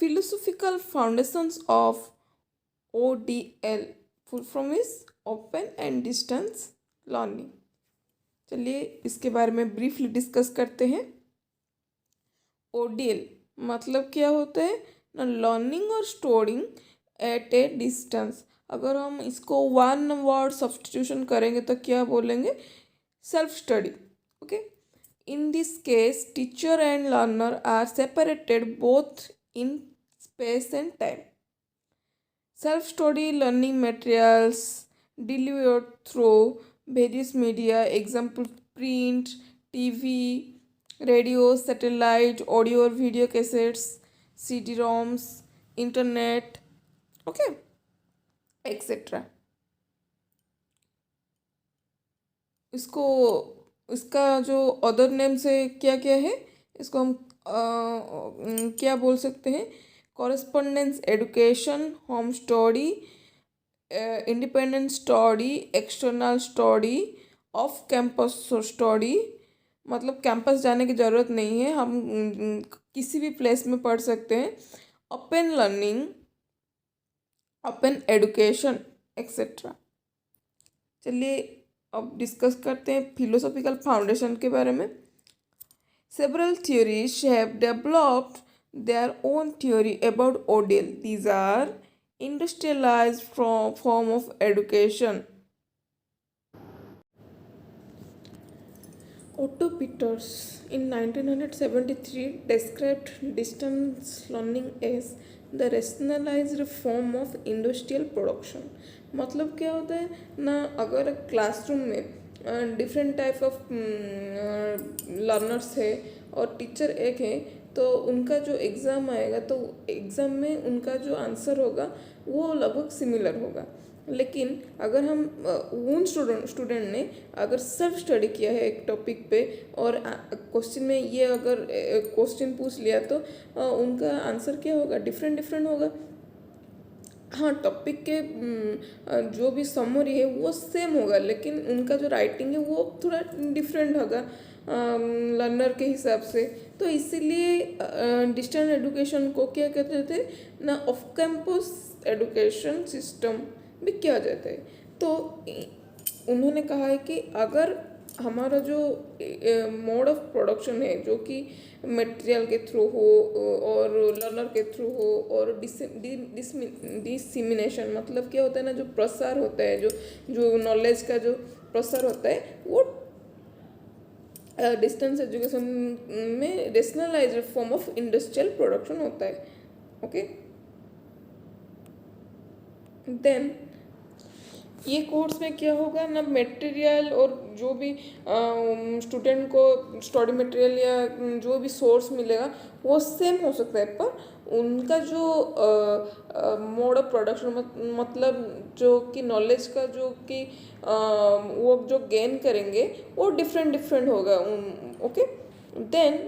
philosophical foundations of ODL, full form is open and distance learning. चलिए इसके बारे में ब्रीफली डिस्कस करते हैं। ओडीएल मतलब क्या होता है ना, लर्निंग और स्टोरिंग एट ए डिस्टेंस। अगर हम इसको वन वर्ड सब्स्टिट्यूशन करेंगे तो क्या बोलेंगे, self study. Okay, in this case teacher and learner are separated both in space and time. Self study learning materials delivered through various media, example print, TV, radio, satellite, audio or video cassettes, CD-ROMs, internet, okay, etc. इसको इसका जो other name से क्या क्या है, इसको हम क्या बोल सकते हैं, correspondence education, home study, independent study, external study, off campus study. मतलब कैंपस जाने की ज़रूरत नहीं है, हम किसी भी प्लेस में पढ़ सकते हैं। Open learning, open education etcetera. चलिए अब डिस्कस करते हैं फिलोसॉफिकल फाउंडेशन के बारे में। Several theories have developed their own theory about ODL. These are industrialized form of education. Otto Peters in 1973 described distance learning as the rationalized form of industrial production. मतलब क्या होता है ना, अगर क्लासरूम में डिफरेंट टाइप ऑफ लर्नर्स है और teacher एक है, तो उनका जो एग्ज़ाम आएगा तो एग्ज़ाम में उनका जो आंसर होगा वो लगभग सिमिलर होगा। लेकिन अगर हम उन स्टूडेंट ने अगर सेल्फ स्टडी किया है एक टॉपिक पे और क्वेश्चन में ये अगर क्वेश्चन पूछ लिया तो उनका आंसर क्या होगा, डिफरेंट होगा। हाँ, टॉपिक के जो भी समरी है वो सेम होगा, लेकिन उनका जो राइटिंग है वो थोड़ा डिफरेंट होगा लर्नर के हिसाब से। तो इसीलिए डिस्टेंस एजुकेशन को क्या कहते थे ना, ऑफ कैंपस एजुकेशन सिस्टम भी किया जाता है। तो उन्होंने कहा है कि अगर हमारा जो मोड ऑफ प्रोडक्शन है जो कि मटेरियल के थ्रू हो और लर्नर के थ्रू हो और डिसमिनेशन मतलब क्या होता है ना, जो प्रसार होता है, जो नॉलेज का जो प्रसार होता है, वो डिस्टेंस एजुकेशन में रेशनलाइज्ड फॉर्म ऑफ इंडस्ट्रियल प्रोडक्शन होता है। ओके, देन ये कोर्स में क्या होगा ना, मटेरियल और जो भी स्टूडेंट को स्टडी मटेरियल या जो भी सोर्स मिलेगा वो सेम हो सकता है, पर उनका जो मोड ऑफ प्रोडक्शन मतलब जो कि नॉलेज का जो कि वो जो गेन करेंगे वो डिफरेंट होगा। Okay, then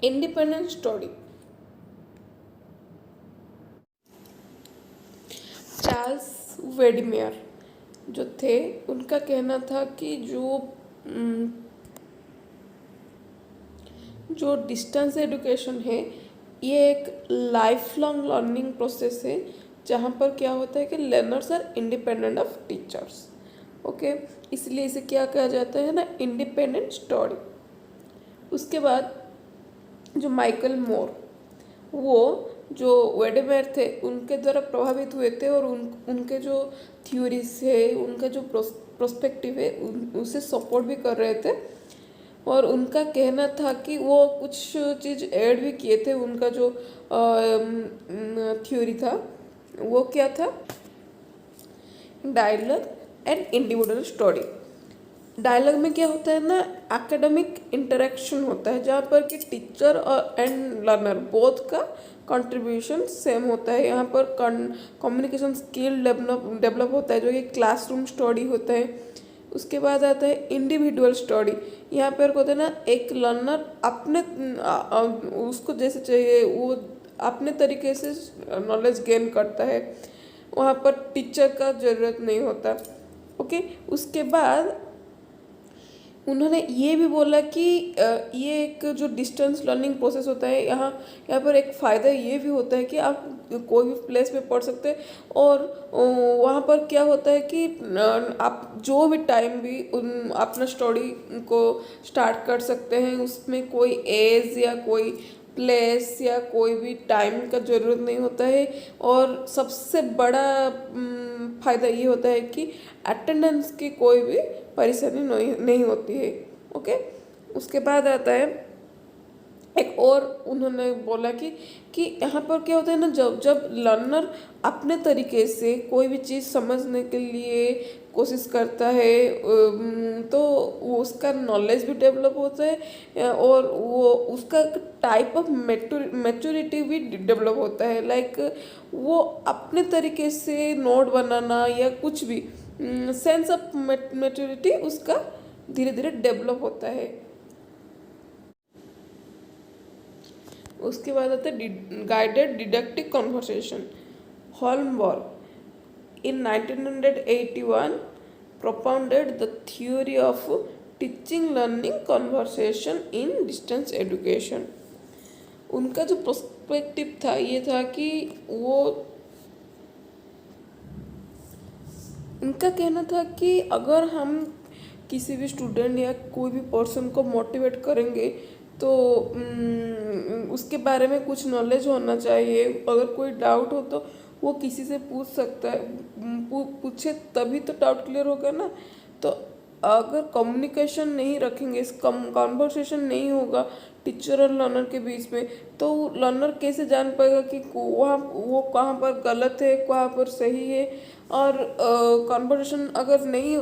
independent study. Charles Wedemeyer जो थे उनका कहना था कि जो डिस्टेंस एजुकेशन है ये एक लाइफ लॉन्ग लर्निंग प्रोसेस है, जहाँ पर क्या होता है कि learners are independent of teachers. Okay, इसलिए इसे क्या कहा जाता है ना, इंडिपेंडेंट स्टडी। उसके बाद जो माइकल मोर, वो जो वेडेमेयर थे उनके द्वारा प्रभावित हुए थे और उनके जो थ्योरीज है, उनका जो प्रोस्पेक्टिव है उसे सपोर्ट भी कर रहे थे। और उनका कहना था कि वो कुछ चीज़ ऐड भी किए थे। उनका जो थ्योरी था वो क्या था, dialogue and individual study. Dialogue में क्या होता है ना, एकेडमिक इंटरेक्शन होता है, जहाँ पर कि टीचर और एंड लर्नर बोथ का कंट्रीब्यूशन सेम होता है। यहाँ पर कम्युनिकेशन स्किल डेवलप होता है जो कि क्लासरूम स्टडी होता है। उसके बाद आता है इंडिविजुअल स्टडी। यहाँ पर होता है ना, एक लर्नर अपने उसको जैसे चाहिए वो अपने तरीके से नॉलेज गेन करता है, वहाँ पर टीचर का ज़रूरत नहीं होता। ओके, उसके बाद उन्होंने ये भी बोला कि ये एक जो डिस्टेंस लर्निंग प्रोसेस होता है, यहाँ पर एक फ़ायदा ये भी होता है कि आप कोई भी प्लेस में पढ़ सकते हैं। और वहाँ पर क्या होता है कि आप जो भी टाइम भी अपना स्टडी को स्टार्ट कर सकते हैं। उसमें कोई एज या कोई प्लेस या कोई भी टाइम का ज़रूरत नहीं होता है। और सबसे बड़ा फ़ायदा ये होता है कि अटेंडेंस की कोई भी परेशानी नहीं होती है। ओके, उसके बाद आता है एक और उन्होंने बोला कि यहाँ पर क्या होता है ना, जब जब लर्नर अपने तरीके से कोई भी चीज़ समझने के लिए कोशिश करता है तो वो उसका नॉलेज भी डेवलप होता है और वो उसका टाइप ऑफ मैच्योरिटी भी डेवलप होता है। लाइक वो अपने तरीके से नोट बनाना या कुछ भी सेंस ऑफ मैच्योरिटी उसका धीरे धीरे डेवलप होता है। उसके बाद आता है guided didactic conversation. Holmberg in 1981 propounded the theory of teaching learning conversation in distance education। उनका जो पर्सपेक्टिव था ये था कि उनका कहना था कि अगर हम किसी भी स्टूडेंट या कोई भी पर्सन को मोटिवेट करेंगे तो उसके बारे में कुछ नॉलेज होना चाहिए। अगर कोई डाउट हो तो वो किसी से पूछ सकता है, पूछे तभी तो डाउट क्लियर होगा ना। तो अगर कम्युनिकेशन नहीं रखेंगे, इस कॉन्वर्सेशन नहीं होगा टीचर और लर्नर के बीच में, तो लर्नर कैसे जान पाएगा कि वो कहाँ पर गलत है, कहाँ पर सही है। और कॉन्वर्सेशन अगर नहीं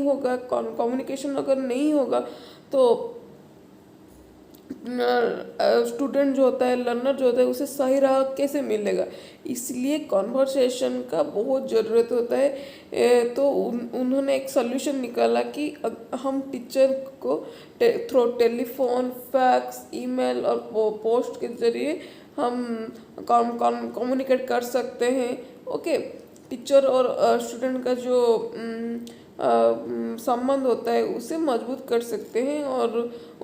होगा, कम्युनिकेशन अगर नहीं होगा तो स्टूडेंट जो होता है, लर्नर जो होता है, उसे सही राह कैसे मिलेगा। इसलिए कॉन्वर्सेशन का बहुत ज़रूरत होता है। तो उन्होंने एक सॉल्यूशन निकाला कि हम टीचर को थ्रू टेलीफोन, फैक्स, ईमेल और पोस्ट के ज़रिए हम कम्युनिकेट कर सकते हैं। ओके, टीचर और स्टूडेंट का जो संबंध होता है उसे मजबूत कर सकते हैं और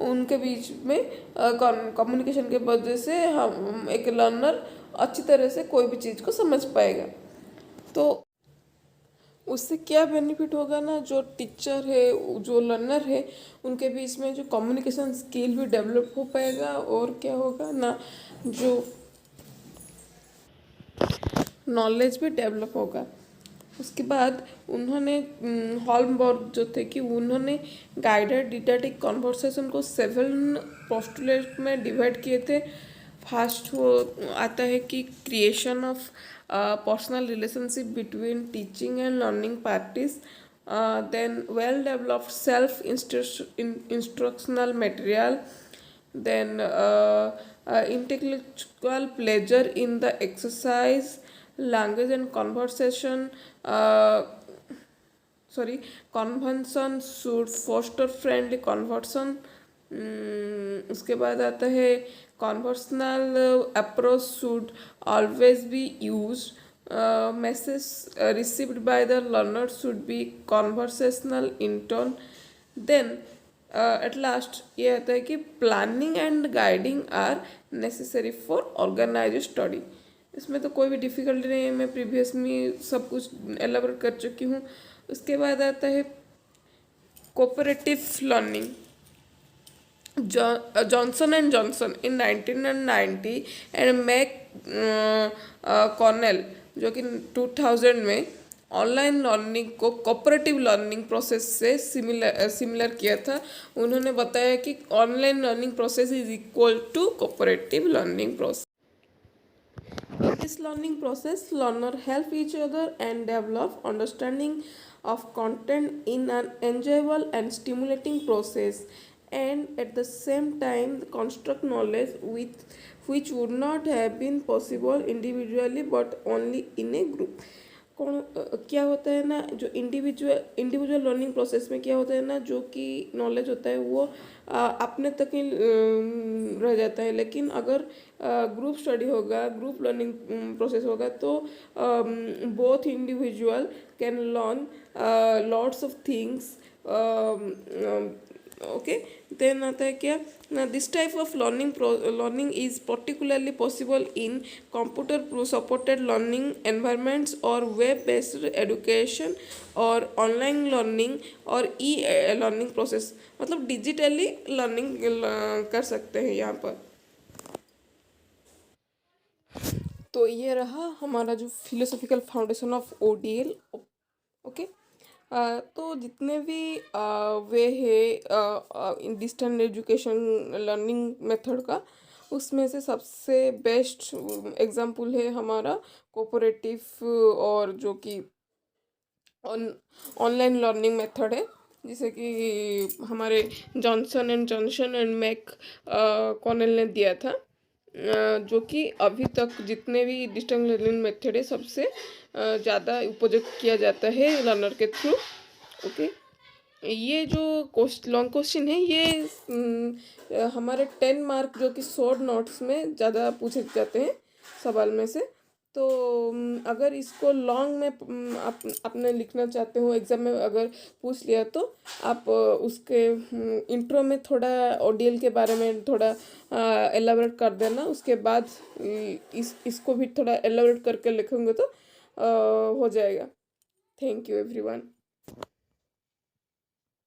उनके बीच में कम्युनिकेशन के वजह से हम एक लर्नर अच्छी तरह से कोई भी चीज़ को समझ पाएगा। तो उससे क्या बेनिफिट होगा ना, जो टीचर है, जो लर्नर है, उनके बीच में जो कम्युनिकेशन स्किल भी डेवलप हो पाएगा। और क्या होगा ना, जो नॉलेज भी डेवलप होगा। उसके बाद उन्होंने हॉलमबर्ग जो थे कि उन्होंने गाइडेड डिडक्टिव कन्वर्सेशन को 7 पोस्टुलेट में डिवाइड किए थे। फर्स्ट वो आता है कि creation of personal relationship between teaching and learning practice, then well developed self instructional material, then intellectual pleasure in the exercise, language and conversation, convention should foster friendly conversation। उसके बाद आता है conversational approach should always be used, message received by the learner should be conversational in tone। then at last ये आता है कि planning and guiding are necessary for organize study. इसमें तो कोई भी डिफ़िकल्टी नहीं है, मैं प्रीवियस में सब कुछ एलाबोरेट कर चुकी हूँ। उसके बाद आता है cooperative learning. Johnson and Johnson in 1990 and Mac Cornell जो कि 2000 में ऑनलाइन लर्निंग को कोऑपरेटिव लर्निंग प्रोसेस से सिमिलर किया था। उन्होंने बताया कि online learning process is equal to cooperative learning process. In this learning process, learners help each other and develop understanding of content in an enjoyable and stimulating process, and at the same time construct knowledge which would not have been possible individually but only in a group। क्या होता है ना, जो individual learning process में क्या होता है ना, जो कि नॉलेज होता है वो अपने तक ही रह जाता है। लेकिन अगर ग्रुप स्टडी होगा, ग्रुप लर्निंग प्रोसेस होगा तो both individual can learn lots of things okay, then आता है क्या, this type of learning is particularly possible in computer supported learning environments और वेब बेस्ड एजुकेशन और ऑनलाइन लर्निंग और e learning process, मतलब digitally learning कर सकते हैं यहाँ पर। तो ये रहा हमारा जो philosophical foundation of ODL. Okay, तो जितने भी वे है डिस्टेंस एजुकेशन लर्निंग मेथड का, उसमें से सबसे बेस्ट एग्जाम्पल है हमारा कोऑपरेटिव और जो कि ऑनलाइन लर्निंग मेथड है, जैसे कि हमारे जॉनसन एंड मैक कॉर्नेल ने दिया था, जो कि अभी तक जितने भी डिस्टेंस लर्निंग मेथड है सबसे ज़्यादा उपयोग किया जाता है लर्नर के थ्रू। ओके, ये जो लॉन्ग क्वेश्चन है ये हमारे 10 मार्क जो कि शॉर्ट नोट्स में ज़्यादा पूछे जाते हैं सवाल में से। तो अगर इसको लॉन्ग में आपने लिखना चाहते हो एग्ज़ाम में अगर पूछ लिया, तो आप उसके इंट्रो में थोड़ा ओडीएल के बारे में थोड़ा एलाबरेट कर देना, उसके बाद इसको भी थोड़ा एलाबरेट करके लिखेंगे तो हो जाएगा। Thank you everyone.